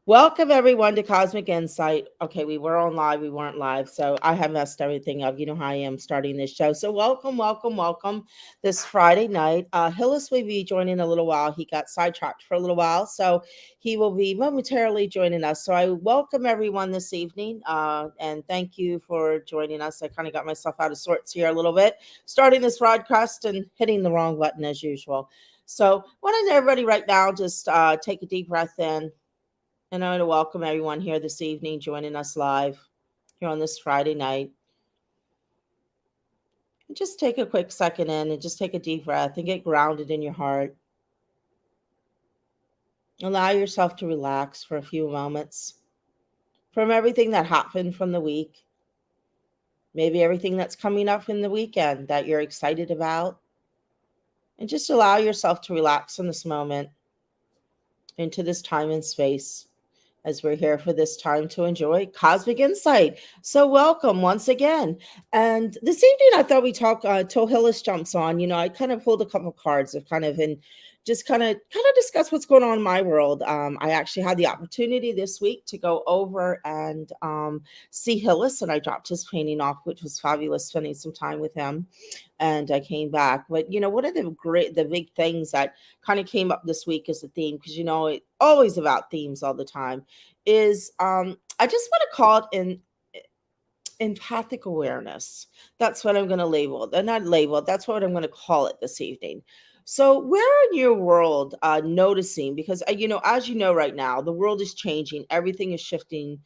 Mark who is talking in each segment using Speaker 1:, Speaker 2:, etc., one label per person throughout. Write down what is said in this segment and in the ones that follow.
Speaker 1: Welcome everyone to Cosmic Insight. Okay, we were on live, we weren't live, so I have messed everything up. You know how I am starting this show. So welcome this Friday night. Hillis will be joining in a little while. He got sidetracked for a little while, so he will be momentarily joining us. So I welcome everyone this evening, and thank you for joining us. I kind of got myself out of sorts here a little bit, starting this broadcast and hitting the wrong button as usual. So, why don't everybody right now just take a deep breath in, and I want to welcome everyone here this evening joining us live here on this Friday night. And just take a quick second in and just take a deep breath and get grounded in your heart. Allow yourself to relax for a few moments from everything that happened from the week. Maybe everything that's coming up in the weekend that you're excited about. And just allow yourself to relax in this moment, into this time and space, as we're here for this time to enjoy Cosmic Insight. So welcome once again. And this evening I thought we talk till Hillis jumps on. I kind of pulled a couple cards of kind of and just kind of discuss what's going on in my world. I actually had the opportunity this week to go over and see Hillis, and I dropped his painting off, which was fabulous, spending some time with him. And I came back. But one of the big things that kind of came up this week as a theme, because it's always about themes all the time, is I just want to call it empathic awareness. That's what I'm going to label. Not label. That's what I'm going to call it this evening. So, where in your world noticing? Because as you know, right now the world is changing. Everything is shifting.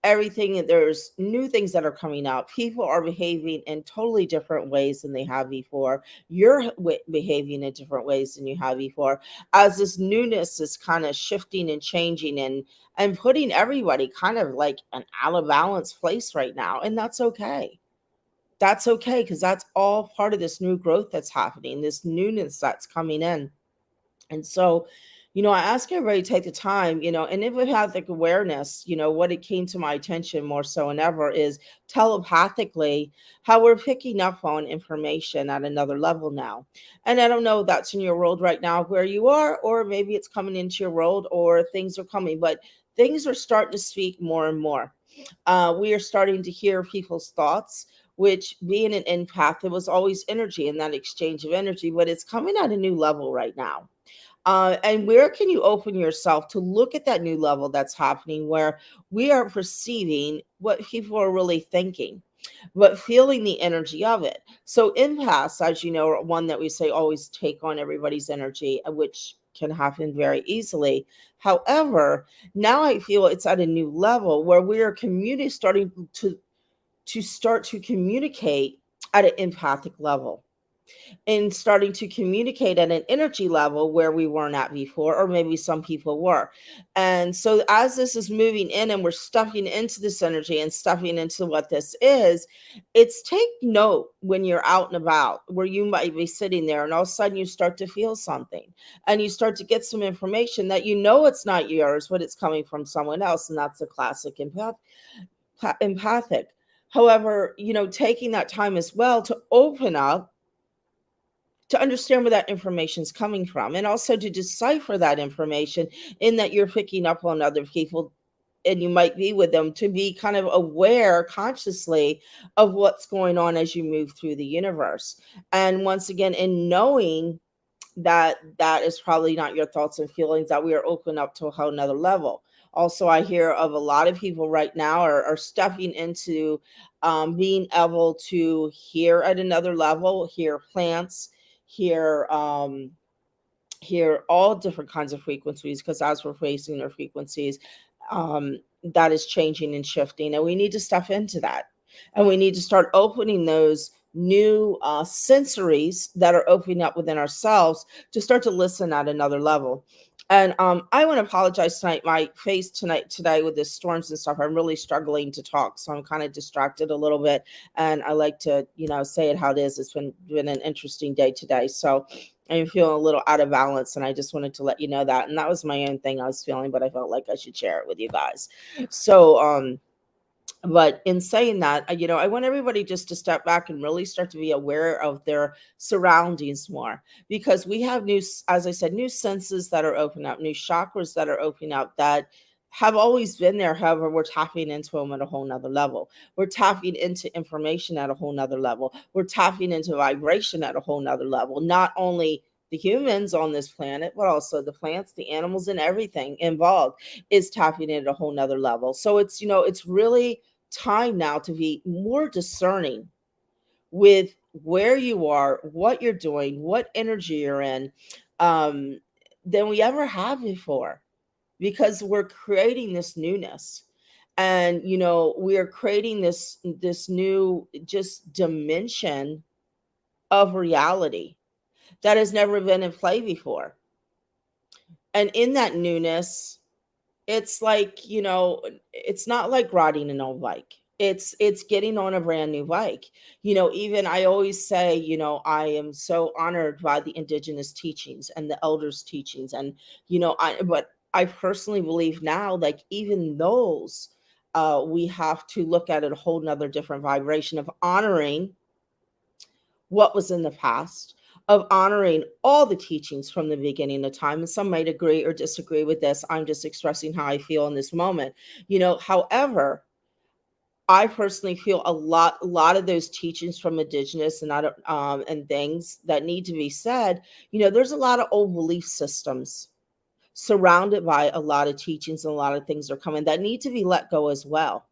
Speaker 1: Everything, there's new things that are coming out. People are behaving in totally different ways than they have before. You're behaving in different ways than you have before, as this newness is kind of shifting and changing and putting everybody kind of like an out of balance place right now. And that's okay. That's okay, because that's all part of this new growth that's happening, this newness that's coming in. And so, I ask everybody to take the time, and if we have like awareness, what it came to my attention more so than ever is telepathically how we're picking up on information at another level now. And I don't know if that's in your world right now where you are, or maybe it's coming into your world, or things are coming, but things are starting to speak more and more. We are starting to hear people's thoughts, which being an empath, it was always energy and that exchange of energy, but it's coming at a new level right now. And where can you open yourself to look at that new level that's happening, where we are perceiving what people are really thinking, but feeling the energy of it? So empaths, as you know, are one that we say always take on everybody's energy, which can happen very easily. However, now I feel it's at a new level where we are starting to communicate at an empathic level, and starting to communicate at an energy level where we weren't at before, or maybe some people were. And so, as this is moving in and we're stepping into this energy and stepping into what this is, it's take note when you're out and about where you might be sitting there and all of a sudden you start to feel something and you start to get some information that it's not yours, but it's coming from someone else. And that's a classic empathic. However, taking that time as well to open up, to understand where that information is coming from, and also to decipher that information, in that you're picking up on other people and you might be with them, to be kind of aware consciously of what's going on as you move through the universe. And once again, in knowing that that is probably not your thoughts and feelings, that we are open up to a whole nother level. Also, I hear of a lot of people right now are stepping into being able to hear at another level, hear plants, hear hear all different kinds of frequencies, because as we're raising their frequencies, that is changing and shifting, and we need to step into that, and we need to start opening those new sensories that are opening up within ourselves to start to listen at another level. And I want to apologize tonight. My face today with the storms and stuff, I'm really struggling to talk, so I'm kind of distracted a little bit. And I like to, say it how it is. It's been an interesting day today, so I'm feeling a little out of balance, and I just wanted to let you know that. And that was my own thing I was feeling, but I felt like I should share it with you guys. So, but in saying that, I want everybody just to step back and really start to be aware of their surroundings more, because we have new, as I said, new senses that are opening up, new chakras that are opening up, that have always been there. However, we're tapping into them at a whole nother level. We're tapping into information at a whole nother level. We're tapping into vibration at a whole nother level. Not only the humans on this planet, but also the plants, the animals, and everything involved is tapping in at a whole nother level. So it's, it's really time now to be more discerning with where you are, what you're doing, what energy you're in, um, than we ever have before, because we're creating this newness. And we are creating this new just dimension of reality that has never been in play before. And in that newness, it's like, it's not like riding an old bike. It's getting on a brand new bike. Even I always say, I am so honored by the indigenous teachings and the elders' teachings. And, but I personally believe now, like even those, we have to look at it a whole nother different vibration of honoring what was in the past, of honoring all the teachings from the beginning of time. And some might agree or disagree with this. I'm just expressing how I feel in this moment. However, I personally feel a lot of those teachings from indigenous and and things that need to be said. There's a lot of old belief systems surrounded by a lot of teachings, and a lot of things are coming that need to be let go as well.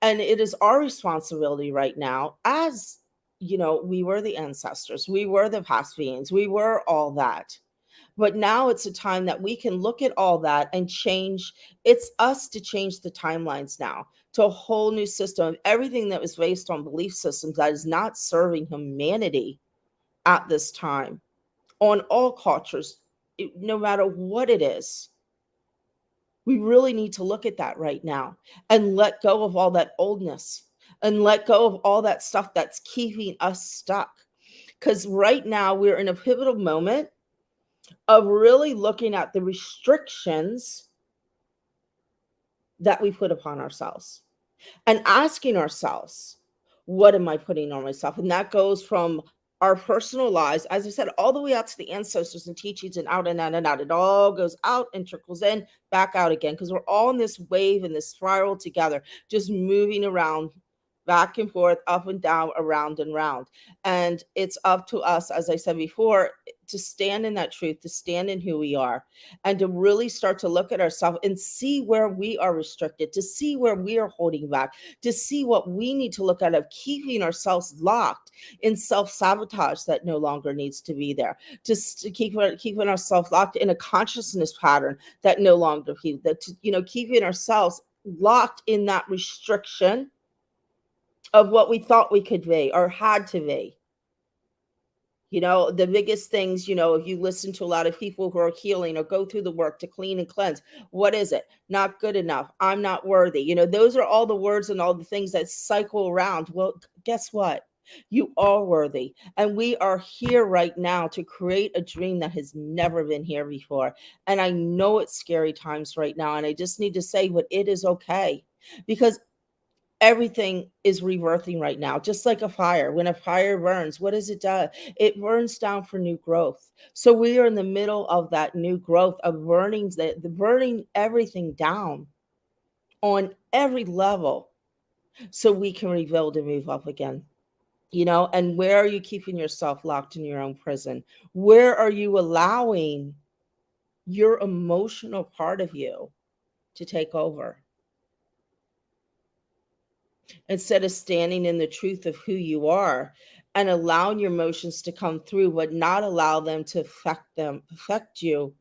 Speaker 1: And it is our responsibility right now, as we were the ancestors, we were the past beings, we were all that. But now it's a time that we can look at all that and change. It's us to change the timelines now to a whole new system of everything that was based on belief systems that is not serving humanity at this time, on all cultures, no matter what it is. We really need to look at that right now and let go of all that oldness and let go of all that stuff that's keeping us stuck. Because right now we're in a pivotal moment of really looking at the restrictions that we put upon ourselves and asking ourselves, what am I putting on myself? And that goes from our personal lives, as I said, all the way out to the ancestors and teachings, and out and out and out. It all goes out and trickles in, back out again, because we're all in this wave and this spiral together, just moving around, back and forth, up and down, around and round. And it's up to us, as I said before, to stand in that truth, to stand in who we are, and to really start to look at ourselves and see where we are restricted, to see where we are holding back, to see what we need to look at of keeping ourselves locked in self-sabotage that no longer needs to be there, just to keeping ourselves locked in a consciousness pattern that no longer keeping ourselves locked in that restriction of what we thought we could be or had to be. The biggest things, if you listen to a lot of people who are healing or go through the work to clean and cleanse, what is it? Not good enough. I'm not worthy. Those are all the words and all the things that cycle around. Well, guess what? You are worthy. And we are here right now to create a dream that has never been here before. And I know it's scary times right now. And I just need to say, but it is okay, because everything is rebirthing right now, just like a fire. When a fire burns, what does it do? It burns down for new growth. So we are in the middle of that new growth of burning, the burning everything down on every level, so we can rebuild and move up again. And where are you keeping yourself locked in your own prison? Where are you allowing your emotional part of you to take over, instead of standing in the truth of who you are and allowing your emotions to come through, but not allow them to affect you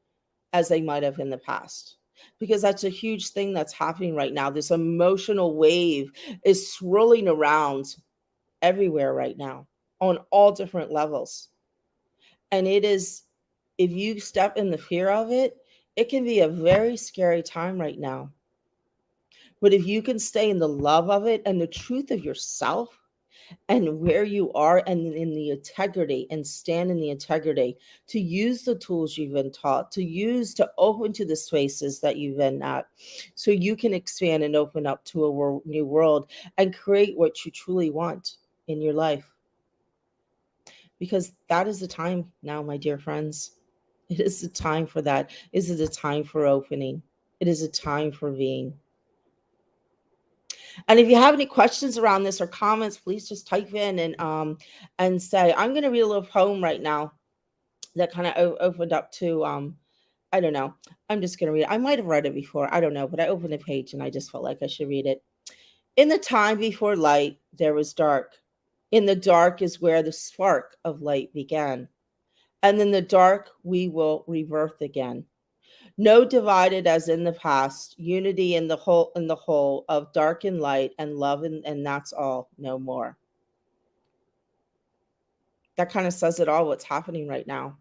Speaker 1: as they might have in the past? Because that's a huge thing that's happening right now. This emotional wave is swirling around everywhere right now on all different levels. And it is, if you step in the fear of it, it can be a very scary time right now. But if you can stay in the love of it and the truth of yourself and where you are, and in the integrity, and stand in the integrity to use the tools you've been taught, to use to open to the spaces that you've been at, so you can expand and open up to a new world and create what you truly want in your life. Because that is the time now, my dear friends. It is the time for that. Is it the time for opening? It is a time for being. And if you have any questions around this or comments, please just type in and say. I'm going to read a little poem right now that kind of opened up to I don't know. I'm just going to read it. I might have read it before. I don't know, but I opened a page and I just felt like I should read it. In the time before light, there was dark. In the dark is where the spark of light began. And in the dark, we will rebirth again. No divided as in the past, unity in the whole of dark and light and love and that's all, no more. That kind of says it all what's happening right now.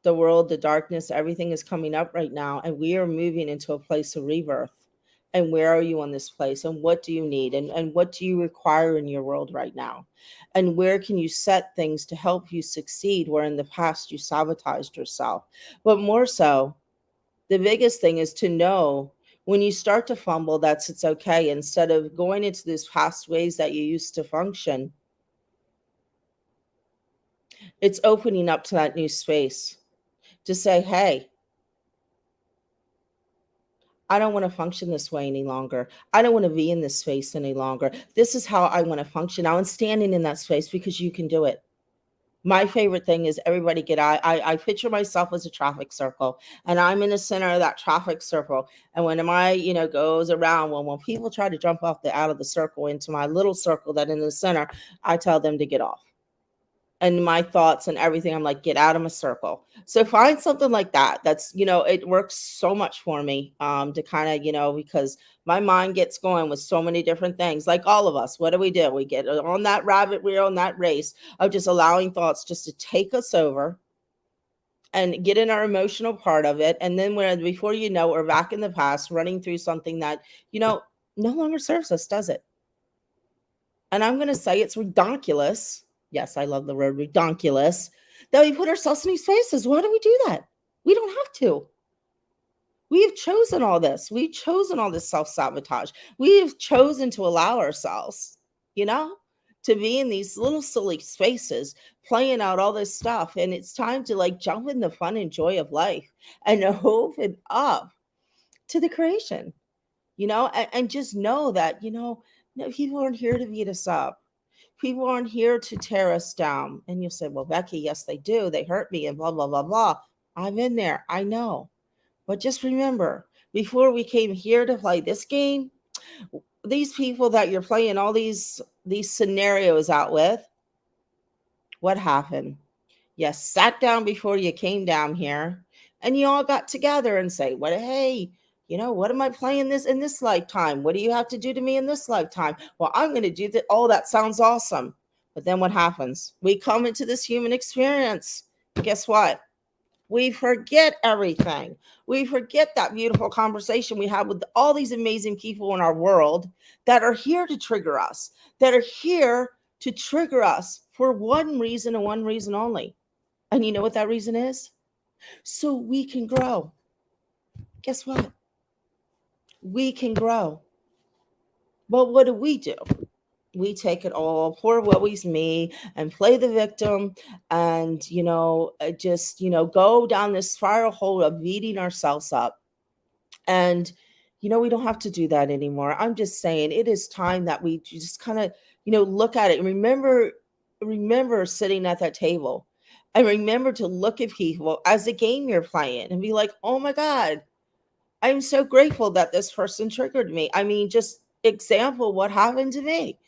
Speaker 1: The world, the darkness, everything is coming up right now, and we are moving into a place of rebirth. And where are you on this place? And what do you need? And what do you require in your world right now? And where can you set things to help you succeed where in the past you sabotaged yourself? But more so, the biggest thing is to know when you start to fumble, that's it's okay. Instead of going into these past ways that you used to function, it's opening up to that new space to say, hey, I don't want to function this way any longer. I don't want to be in this space any longer. This is how I want to function now, and standing in that space because you can do it. My favorite thing is everybody get out. I picture myself as a traffic circle, and I'm in the center of that traffic circle. And when my, goes around, when people try to jump off the out of the circle into my little circle that in the center, I tell them to get off. And my thoughts and everything, I'm like, get out of my circle. So find something like that. That's, it works so much for me to kind of, because my mind gets going with so many different things. Like all of us, what do? We get on that rabbit wheel, on that race of just allowing thoughts just to take us over and get in our emotional part of it. And then before you know, we're back in the past, running through something that, no longer serves us, does it? And I'm going to say it's ridiculous. Yes, I love the word ridiculous that we put ourselves in these spaces. Why do we do that? We don't have to. We have chosen all this. We've chosen all this self-sabotage. We have chosen to allow ourselves, to be in these little silly spaces, playing out all this stuff. And it's time to like jump in the fun and joy of life and open up to the creation, and just know that, no, people aren't here to beat us up. People aren't here to tear us down. And you say, well, Becky, yes, they do. They hurt me and blah, blah, blah, blah. I'm in there. I know. But just remember, before we came here to play this game, these people that you're playing all these scenarios out with, what happened? You sat down before you came down here and you all got together and say, hey, what am I playing this in this lifetime? What do you have to do to me in this lifetime? Well, I'm going to do that. Oh, that sounds awesome. But then what happens? We come into this human experience. Guess what? We forget everything. We forget that beautiful conversation we had with all these amazing people in our world that are here to trigger us, that are here to trigger us for one reason and one reason only. And you know what that reason is? So we can grow. Guess what? We can grow. But what do? We take it all, poor woe's me, and play the victim, and just go down this spiral hole of beating ourselves up. And we don't have to do that anymore. I'm just saying it is time that we just kind of look at it and remember sitting at that table, and remember to look at people as a game you're playing and be like, oh my God, I'm so grateful that this person triggered me. I mean, just example what happened to me,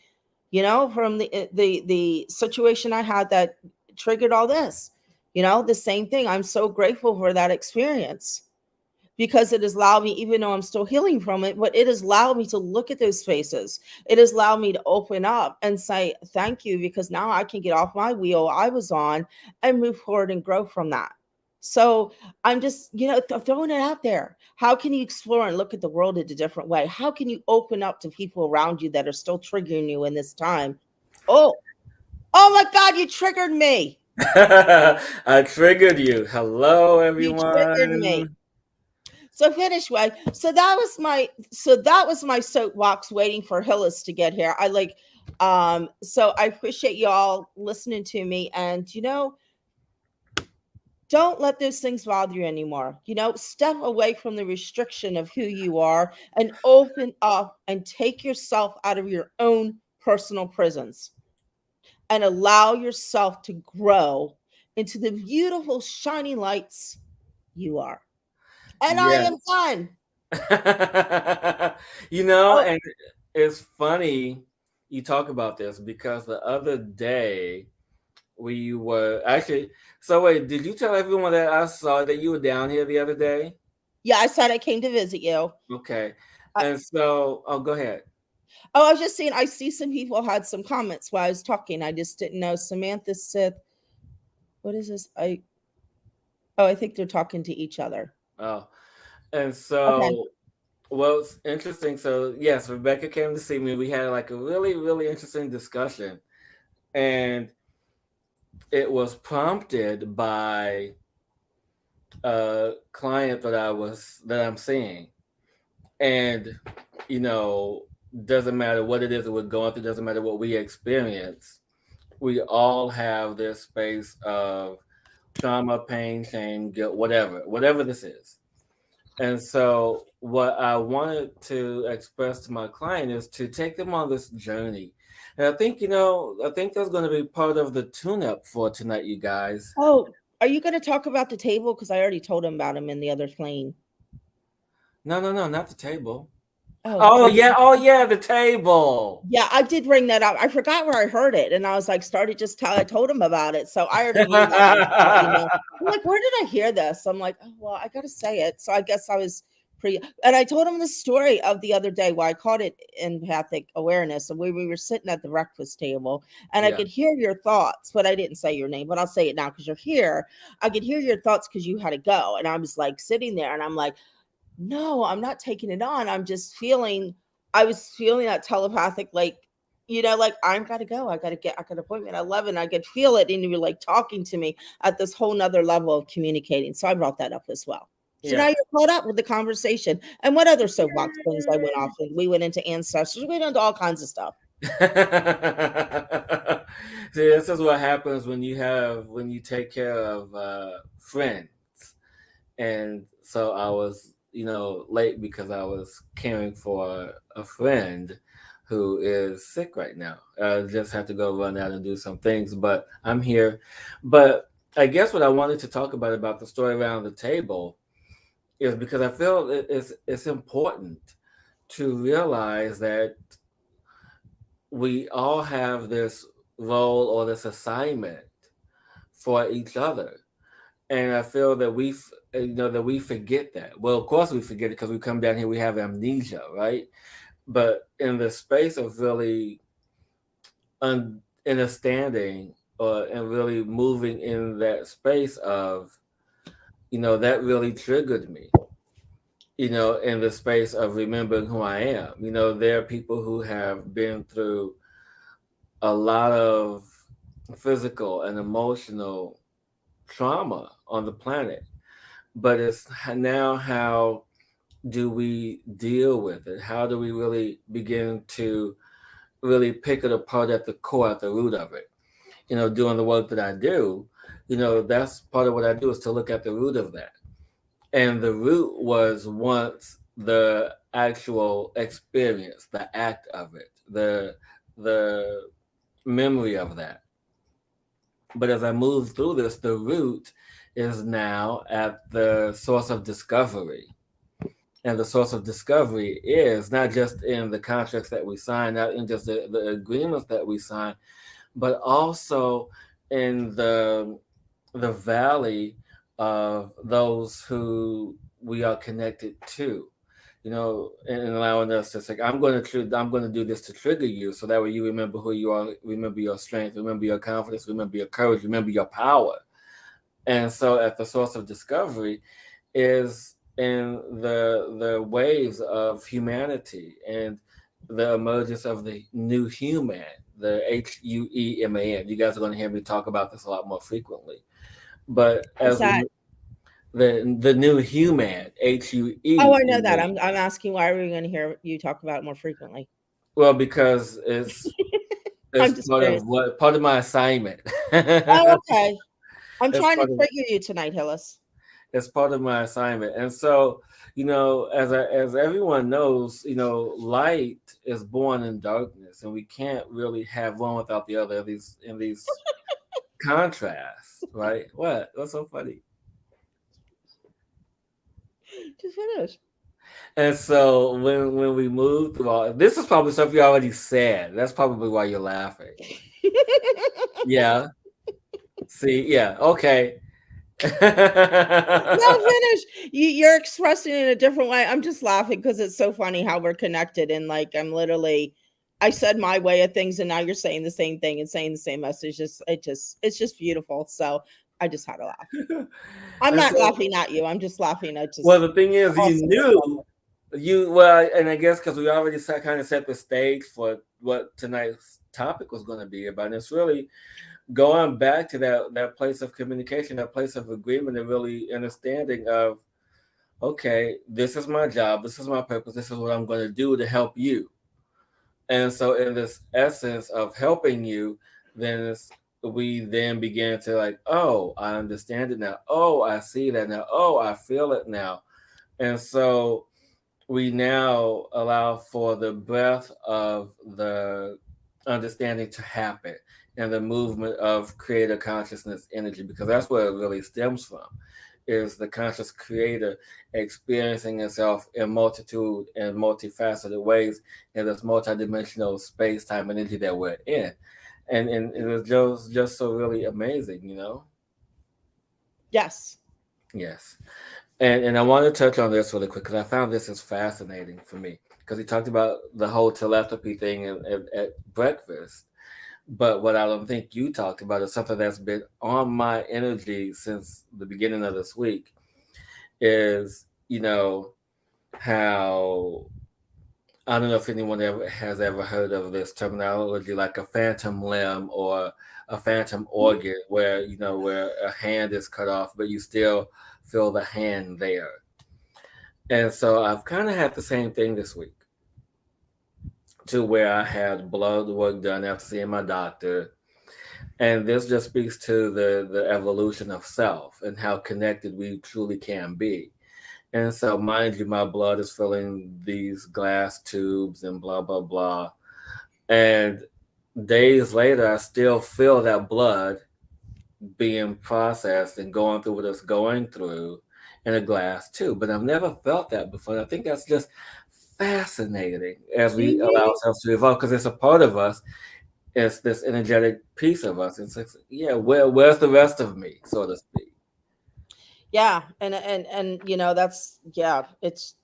Speaker 1: from the situation I had that triggered all this, the same thing. I'm so grateful for that experience because it has allowed me, even though I'm still healing from it, but it has allowed me to look at those faces. It has allowed me to open up and say, thank you, because now I can get off my wheel I was on and move forward and grow from that. So I'm just, throwing it out there. How can you explore and look at the world in a different way? How can you open up to people around you that are still triggering you in this time? Oh my God, you triggered me.
Speaker 2: I triggered you. Hello,
Speaker 1: You triggered me.
Speaker 2: everyone.
Speaker 1: So finish way. So that was my soapbox waiting for Hillis to get here. So I appreciate y'all listening to me. And Don't let those things bother you anymore. Step away from the restriction of who you are and open up and take yourself out of your own personal prisons and allow yourself to grow into the beautiful, shining lights you are. And I
Speaker 2: Yeah.
Speaker 1: am done. Oh,
Speaker 2: And it's funny you talk about this because the other day we were actually. So wait, did you tell everyone that I saw that you were down here the other day?
Speaker 1: yeah, I said I came to visit you.
Speaker 2: Okay.
Speaker 1: I,
Speaker 2: And so, oh, go ahead.
Speaker 1: oh, I was just saying, I see some people had some comments while I was talking. I just didn't know. Samantha said, what is this? I think they're talking to each other.
Speaker 2: Oh, and
Speaker 1: Okay.
Speaker 2: so, well, it's interesting. So, yes, Rebecca came to see me. We had like a really, really interesting discussion, and it was prompted by a client that I'm seeing, and you know, doesn't matter what it is that we're going through, doesn't matter what we experience. We all have this space of trauma, pain, shame, guilt, whatever this is. And so, what I wanted to express to my client is to take them on this journey. And I think that's going to be part of the tune up for tonight, you guys.
Speaker 1: Oh, are you going to talk about the table? Because I already told him about him in the other plane.
Speaker 2: No, no, no, not the table.
Speaker 1: Oh, because
Speaker 2: Oh, yeah, the table.
Speaker 1: yeah, I did bring that up. I forgot where I heard it, and I was like, started just tell I told him about it, so I already knew that myself. I'm like, where did I hear this? I'm like, oh, well, I got to say it. So I guess I was pretty, and I told him the story of the other day why I called it empathic awareness, and we were sitting at the breakfast table, and I
Speaker 2: Yeah.
Speaker 1: could hear your thoughts, but I didn't say your name, but I'll say it now because you're here. I could hear your thoughts because you had to go, and I was like sitting there, and I'm like, no, I'm not taking it on. I was feeling that telepathic, like, like I'm gotta go. I got an appointment at 11. I could feel it. And you were like talking to me at this whole nother level of communicating. So I brought that up as well. So
Speaker 2: Yeah.
Speaker 1: now you're caught up with the conversation. And what other soapbox things I went off and we went into ancestors, we went into all kinds of stuff.
Speaker 2: See, this is what happens when you take care of friends. And so I was, late because I was caring for a friend who is sick right now. I just had to go run out and do some things, but I'm here. But I guess what I wanted to talk about the story around the table is because I feel it's important to realize that we all have this role or this assignment for each other. And I feel that that we forget that. Well, of course we forget it because we come down here, we have amnesia, right? But in the space of really understanding and really moving in that space of, that really triggered me, in the space of remembering who I am. There are people who have been through a lot of physical and emotional trauma on the planet, but it's now how do we deal with it? How do we really begin to really pick it apart at the core, at the root of it? Doing the work that I do, that's part of what I do is to look at the root of that. And the root was once the actual experience, the act of it, the memory of that. But as I move through this, the root is now at the source of discovery. And the source of discovery is not just in the contracts that we sign, not in just the agreements that we sign, but also in the valley of those who we are connected to. And allowing us to say, I'm going to do this to trigger you, so that way you remember who you are, remember your strength, remember your confidence, remember your courage, remember your power. And so, at the source of discovery is in the waves of humanity and the emergence of the new human, the HUEMAN. You guys are going to hear me talk about this a lot more frequently. But
Speaker 1: What's
Speaker 2: as we
Speaker 1: that?
Speaker 2: the new human,
Speaker 1: Oh, I know that.
Speaker 2: HUEMAN.
Speaker 1: I'm asking why are we going to hear you talk about it more frequently?
Speaker 2: Well, because
Speaker 1: I'm
Speaker 2: it's
Speaker 1: just curious.
Speaker 2: part of my assignment.
Speaker 1: Oh, okay. I'm
Speaker 2: It's
Speaker 1: trying to
Speaker 2: part of
Speaker 1: trigger you tonight, Hillis.
Speaker 2: it's part of my assignment. And so, as everyone knows, light is born in darkness, and we can't really have one without the other in these contrasts, right? What's so funny?
Speaker 1: Just finish.
Speaker 2: And so when we move through all this is probably stuff you already said. That's probably why you're laughing. Yeah. See, yeah, okay.
Speaker 1: No, finish. You're expressing it in a different way. I'm just laughing because it's so funny how we're connected. And like, I said my way of things, and now you're saying the same thing and saying the same message. It's just beautiful. So I just had to laugh. I'm
Speaker 2: And
Speaker 1: not
Speaker 2: so,
Speaker 1: laughing at you. I'm just laughing at
Speaker 2: well,
Speaker 1: just
Speaker 2: the thing is, you
Speaker 1: also
Speaker 2: knew and I guess because we already kind of set the stage for what tonight's topic was going to be about. And it's really going back to that place of communication, that place of agreement, and really understanding of, okay, this is my job, this is my purpose, this is what I'm going to do to help you. And so, in this essence of helping you, we then begin to like, oh, I understand it now. Oh, I see that now. Oh, I feel it now. And so we now allow for the breath of the understanding to happen and the movement of creator consciousness energy, because that's where it really stems from, is the conscious creator experiencing itself in multitude and multifaceted ways in this multidimensional space-time energy that we're in. And it was just so really amazing.
Speaker 1: yes.
Speaker 2: Yes. And I want to touch on this really quick because I found this is fascinating for me, because he talked about the whole telepathy thing at breakfast. But what I don't think you talked about is something that's been on my energy since the beginning of this week, is, how, I don't know if anyone ever has ever heard of this terminology, like a phantom limb or a phantom organ, where a hand is cut off, but you still feel the hand there. And so I've kind of had the same thing this week, to where I had blood work done after seeing my doctor. And this just speaks to the evolution of self and how connected we truly can be. And so, mind you, my blood is filling these glass tubes and blah, blah, blah. And days later, I still feel that blood being processed and going through what it's going through in a glass tube. But I've never felt that before. And I think that's just fascinating as we allow
Speaker 1: Hmm.
Speaker 2: ourselves to evolve, because it's a part of us. It's this energetic piece of us. It's like, yeah, where's the rest of me, so to speak?
Speaker 1: Yeah. And that's, yeah, it's,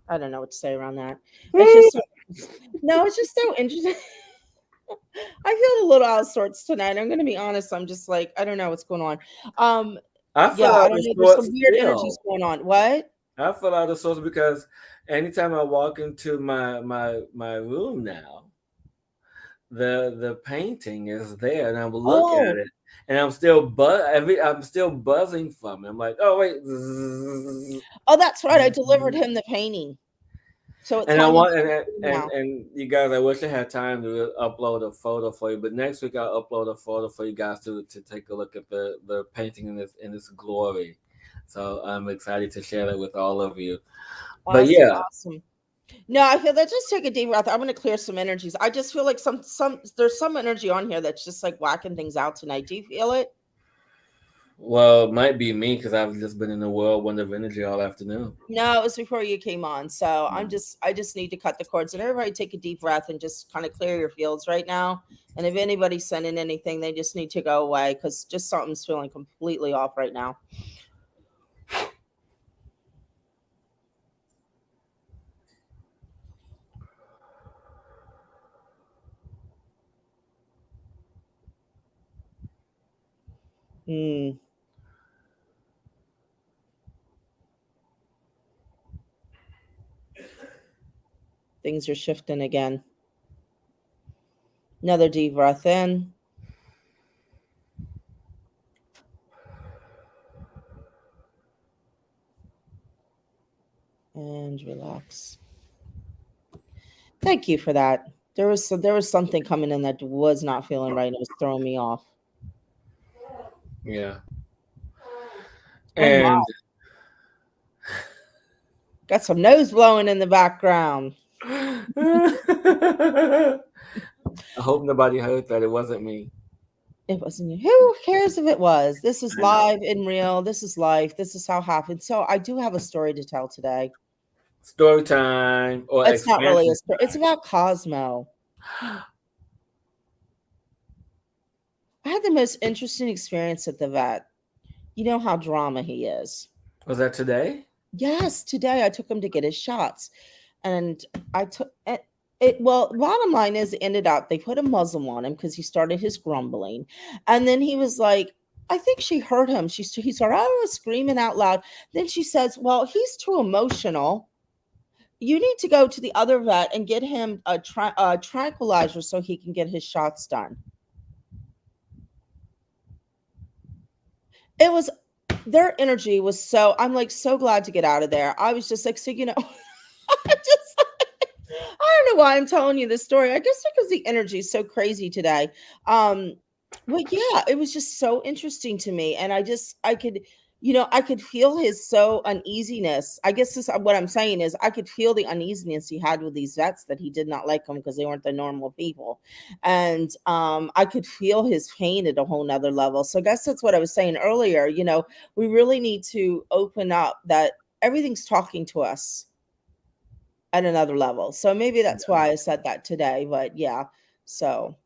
Speaker 1: I don't know what to say around that. It's just so, no, it's just so interesting. I feel a little out of sorts tonight. I'm gonna be honest. I'm just like, I don't know what's going on. Um,
Speaker 2: I
Speaker 1: yeah,
Speaker 2: feel
Speaker 1: I
Speaker 2: out
Speaker 1: don't
Speaker 2: of
Speaker 1: know. There's some
Speaker 2: sorts
Speaker 1: weird energies
Speaker 2: still.
Speaker 1: going on. What?
Speaker 2: I feel out of sorts because anytime I walk into my room now, the painting is there, and I will look at
Speaker 1: Oh,
Speaker 2: it, and I'm still buzzing from it. I'm like, oh wait, zzz,
Speaker 1: oh, that's right. I delivered
Speaker 2: zzz.
Speaker 1: him the painting, so it's
Speaker 2: And I
Speaker 1: on his
Speaker 2: want
Speaker 1: screen
Speaker 2: and
Speaker 1: now.
Speaker 2: and you guys, I wish I had time to upload a photo for you, but next week I'll upload a photo for you guys to take a look at the painting in its glory. So I'm excited to share that with all of you. But
Speaker 1: Awesome,
Speaker 2: yeah,
Speaker 1: awesome. No, I feel that. Just take a deep breath. I'm gonna clear some energies. I just feel like some there's some energy on here that's just like whacking things out tonight. Do you feel it?
Speaker 2: well, it might be me because I've just been in a whirlwind of energy all afternoon.
Speaker 1: No, it was before you came on. So
Speaker 2: Mm.
Speaker 1: I just need to cut the cords, and everybody take a deep breath and just kind of clear your fields right now. And if anybody's sending anything, they just need to go away because just something's feeling completely off right now. Hmm. Things are shifting again. Another deep breath in and relax. Thank you for that. There was something coming in that was not feeling right. It was throwing me off.
Speaker 2: Yeah.
Speaker 1: Oh my,
Speaker 2: And
Speaker 1: got some nose blowing in the background.
Speaker 2: I hope nobody heard that. It wasn't me.
Speaker 1: It wasn't you. Who cares if it was? This is
Speaker 2: I know.
Speaker 1: live and real. This is life. This is how it happened. So I do have a story to tell today.
Speaker 2: Story time or
Speaker 1: It's not really a
Speaker 2: expansion
Speaker 1: story. It's about Cosmo.
Speaker 2: time.
Speaker 1: I had the most interesting experience at the vet. You know how drama he is.
Speaker 2: Was that today?
Speaker 1: Yes, today I took him to get his shots, and I took it. Well, bottom line is, it ended up they put a muzzle on him because he started his grumbling, and then he was like, I think she heard him. He started screaming out loud. Then she says, "Well, he's too emotional. You need to go to the other vet and get him a tranquilizer so he can get his shots done." It was their energy was so. I'm like so glad to get out of there. I was just like, so I just I don't know why I'm telling you this story. I guess because the energy is so crazy today. Um, but yeah, it was just so interesting to me, and I could, I could feel his so uneasiness. I guess this what I'm saying is I could feel the uneasiness he had with these vets that he did not like them because they weren't the normal people, and I could feel his pain at a whole nother level. So I guess that's what I was saying earlier. We really need to open up that everything's talking to us at another level. So maybe that's why I said that today. But yeah, so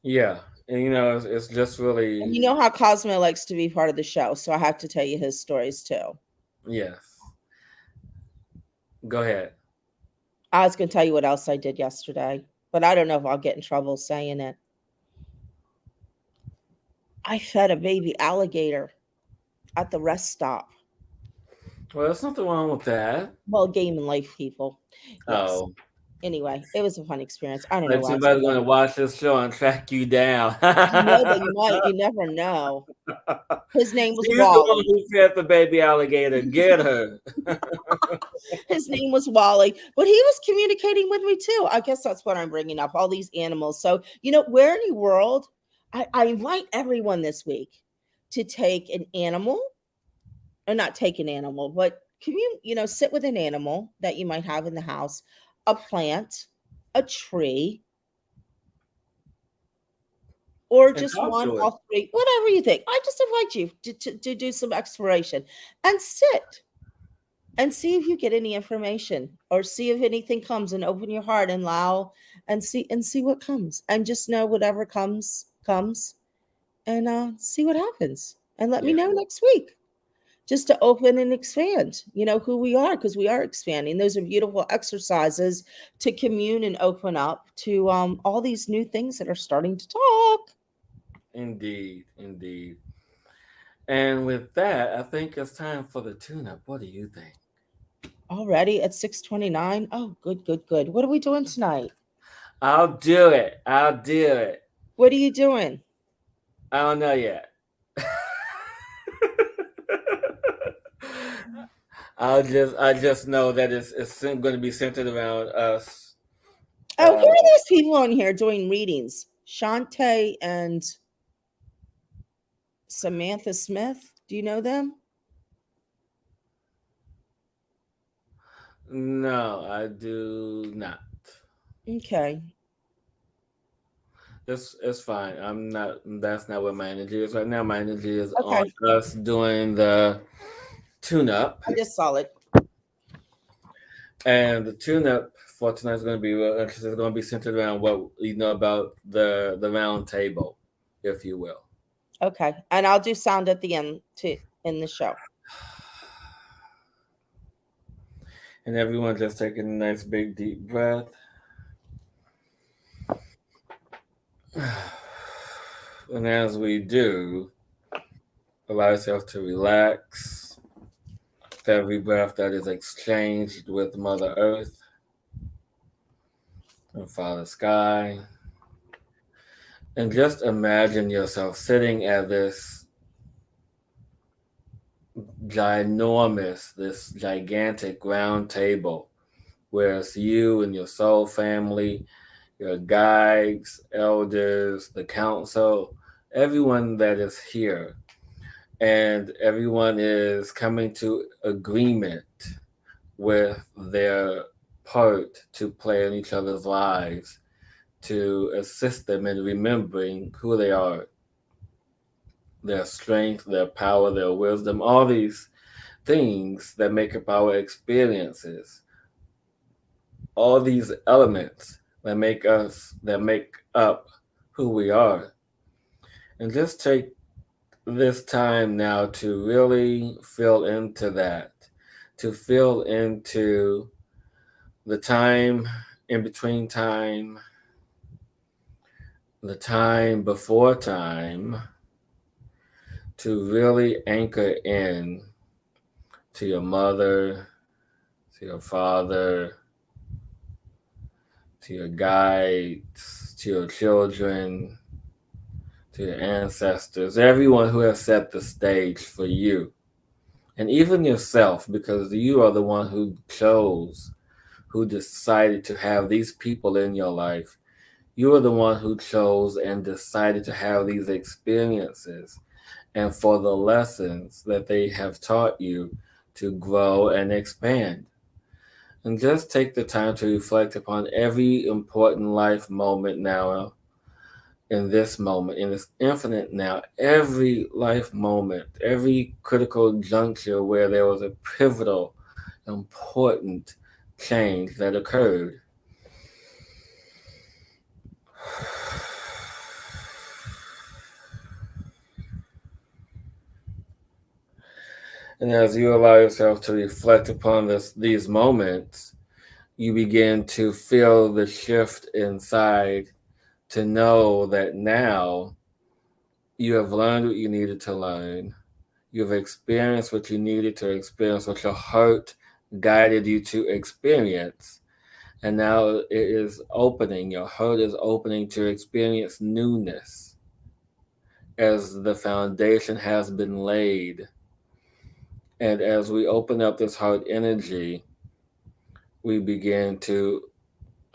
Speaker 2: Yeah. And it's just
Speaker 1: and you
Speaker 2: really
Speaker 1: know how Cosmo likes to be part of the show, so I have to tell you his stories too.
Speaker 2: yes. Go ahead.
Speaker 1: I was going to tell you what else I did yesterday, but I don't know if I'll get in trouble saying it. I fed a baby alligator at the rest stop.
Speaker 2: Well, there's nothing wrong with that.
Speaker 1: Well, game and life people. Yes.
Speaker 2: Oh,
Speaker 1: Anyway, it was a fun experience. I don't know
Speaker 2: like
Speaker 1: why I said
Speaker 2: somebody's
Speaker 1: that.
Speaker 2: gonna watch this show and track you down.
Speaker 1: I know they might. You never know. His name was
Speaker 2: She's the one
Speaker 1: Wally.
Speaker 2: who fed the baby alligator. Get her.
Speaker 1: His name was Wally, but he was communicating with me too. I guess that's what I'm bringing up, all these animals. So, where in the world, I invite everyone this week to take an animal, or not take an animal, but sit with an animal that you might have in the house, a plant, a tree, or
Speaker 2: And
Speaker 1: just
Speaker 2: talk
Speaker 1: one,
Speaker 2: to it.
Speaker 1: all three, whatever you think. I just invite you to do some exploration and sit and see if you get any information or see if anything comes, and open your heart and allow and see what comes, and just know whatever comes, and see what happens, and let me
Speaker 2: Yeah,
Speaker 1: know next week, just to open and expand, who we are, because we are expanding. Those are beautiful exercises to commune and open up to all these new things that are starting to talk.
Speaker 2: indeed, indeed. And with that, I think it's time for the tune-up. What do you think?
Speaker 1: Already at 6:29. Oh, good, good, good. What are we doing tonight?
Speaker 2: I'll do it. I'll do it.
Speaker 1: What are you doing?
Speaker 2: I don't know yet. I just know that it's going to be centered around us.
Speaker 1: Oh, who
Speaker 2: Uh,
Speaker 1: are these people on here doing readings? Shantae and Samantha Smith. Do you know them?
Speaker 2: no, I do not.
Speaker 1: Okay.
Speaker 2: It's fine. I'm not. That's not where my energy is right now. My energy is on
Speaker 1: Okay.
Speaker 2: us doing the tune-up,
Speaker 1: I just saw it.
Speaker 2: and the tune-up for tonight is going to be real interesting. It's going to be centered around what you know about the round table, if you will.
Speaker 1: Okay. And I'll do sound at the end to in the show.
Speaker 2: And everyone just taking a nice big deep breath. And as we do, allow yourself to relax with every breath that is exchanged with Mother Earth and Father Sky. And just imagine yourself sitting at this this gigantic round table where it's you and your soul family, your guides, elders, the council, everyone that is here. and everyone is coming to agreement with their part to play in each other's lives to assist them in remembering who they are, their strength, their power, their wisdom, all these things that make up our experiences, all these elements that make up who we are. And just take this time now to really feel into that, to feel into the time in between time, the time before time, to really anchor in to your mother, to your father, to your guides, to your children, to your ancestors, everyone who has set the stage for you, and even yourself, because you are the one who chose, who decided to have these people in your life. You are the one who chose and decided to have these experiences and for the lessons that they have taught you to grow and expand. And just take the time to reflect upon every important life moment now, in this moment, in this infinite now, every life moment, every critical juncture where there was a pivotal, important change that occurred. And as you allow yourself to reflect upon these moments, you begin to feel the shift inside to know that now you have learned what you needed to learn. You've experienced what you needed to experience, what your heart guided you to experience. And now it is opening, your heart is opening to experience newness as the foundation has been laid. And as we open up this heart energy, we begin to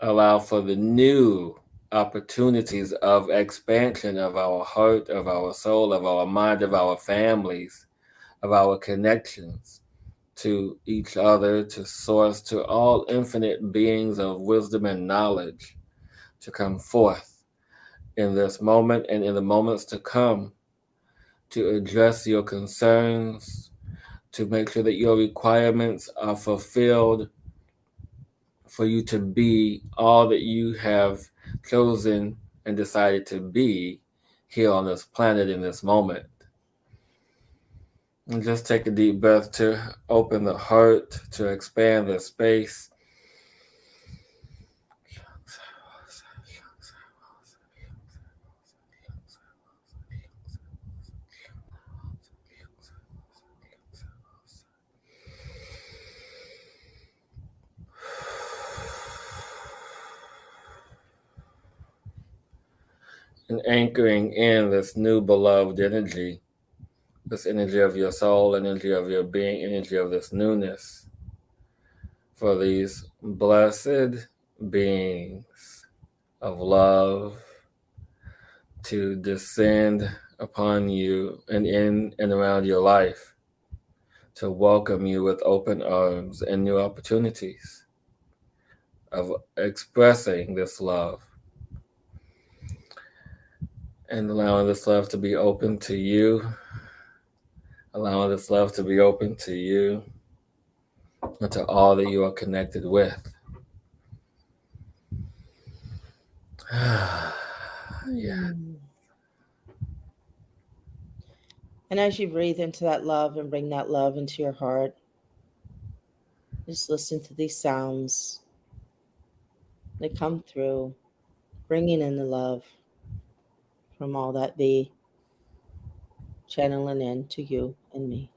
Speaker 2: allow for the new opportunities of expansion of our heart, of our soul, of our mind, of our families, of our connections to each other, to source, to all infinite beings of wisdom and knowledge to come forth in this moment and in the moments to come to address your concerns, to make sure that your requirements are fulfilled for you to be all that you have chosen and decided to be here on this planet in this moment. And just take a deep breath to open the heart, to expand the space. And anchoring in this new beloved energy, this energy of your soul, energy of your being, energy of this newness for these blessed beings of love to descend upon you and in and around your life, to welcome you with open arms and new opportunities of expressing this love and allowing this love to be open to you, allowing this love to be open to you and to all that you are connected with. Yeah.
Speaker 1: Hmm. And as you breathe into that love and bring that love into your heart, just listen to these sounds that come through, bringing in the love from all that be, channeling in to you and me.